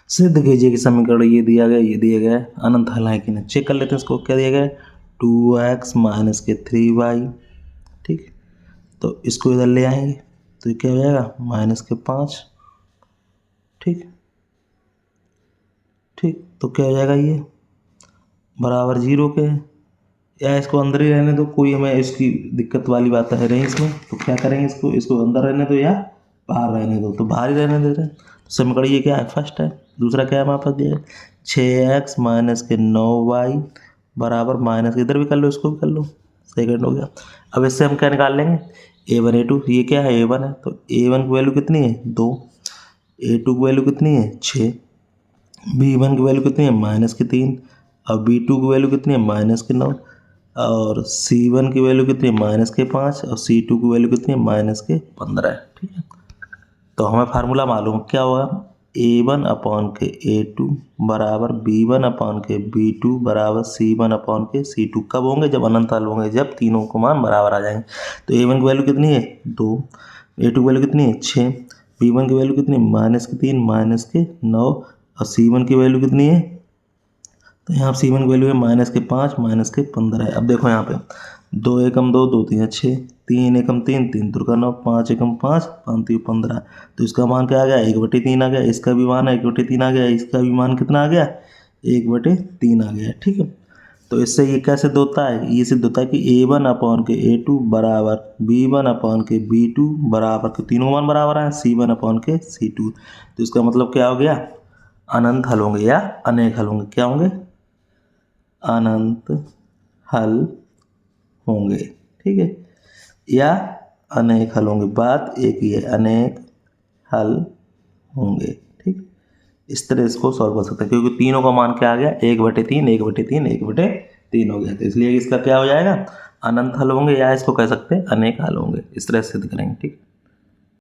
सिद्ध कीजिए कि समीकरण ये दिया गया है अनंत हल है कि नहीं। चेक कर लेते हैं इसको। क्या दिया गया है 2x माइनस के 3y। ठीक, तो इसको इधर ले आएंगे तो ये क्या हो जाएगा माइनस के 5। ठीक ठीक, तो क्या हो जाएगा ये बराबर 0 के। या इसको अंदर ही रहने दो, कोई हमें इसकी दिक्कत वाली बात है नहीं इसमें। तो क्या करेंगे इसको अंदर रहने दो या बाहर रहने दो, तो बाहर ही रहने दे रहे हैं। तो समीकरण ये क्या है फर्स्ट है। दूसरा क्या है हमारे पास दिया है 6x माइनस के 9y बराबर माइनस के, इधर भी कर लो इसको भी कर लो, सेकंड हो गया। अब इससे हम क्या निकाल लेंगे a1 a2, ये क्या है a1 है तो a1 की वैल्यू कितनी है 2, a2 की वैल्यू कितनी है 6, b1 की वैल्यू कितनी है माइनस के 3, और b2 की वैल्यू कितनी है माइनस के 9, और c1 की वैल्यू कितनी है माइनस के 5, और c2 की वैल्यू कितनी है माइनस के 15 है। ठीक है, तो हमें फार्मूला मालूम क्या होगा a1 अपॉन के a2 बराबर b1 अपॉन के b2 बराबर c1 अपॉन के c2। कब होंगे जब अनंत हल होंगे, जब तीनों को मान बराबर आ जाएंगे। तो a1 की वैल्यू कितनी है 2, a2 की वैल्यू कितनी है 6, b1 की वैल्यू कितनी है माइनस के 3 माइनस के 9, और c1 की वैल्यू कितनी है, तो यहाँ c1 की वैल्यू है माइनस के 5 माइनस के 15 है। अब देखो यहाँ पे 2 एकम 2, 2 3 6, 3 एकम 3, 3 दुर्गा 9, 5 एकम 5, 5 3 15। तो इसका मान क्या आ गया 1/3 आ गया, इसका भी मान 1/3 आ गया, इसका भी मान कितना आ गया 1/3 आ गया। ठीक है, तो इससे ये क्या सिद्ध होता है, ये सिद्ध होता है कि a1 अपॉन के a2 बराबर b1 अपॉन के b2 बराबर के तीनों मान बराबर हैं c1 अपॉन के c2। तो इसका मतलब क्या हो गया अनंत हल होंगे या अनेक हल होंगे। क्या होंगे अनंत हल होंगे। ठीक है, या अनेक हल होंगे, बात एक ही है अनेक हल होंगे। ठीक, इस तरह इसको सॉल्व कर सकते हैं क्योंकि तीनों का मान क्या आ गया 1/3 1/3 1/3 हो गया। तो इसलिए इसका क्या हो जाएगा अनंत हल होंगे, या इसको कह सकते हैं अनेक हल होंगे। इस तरह से सिद्ध करेंगे। ठीक।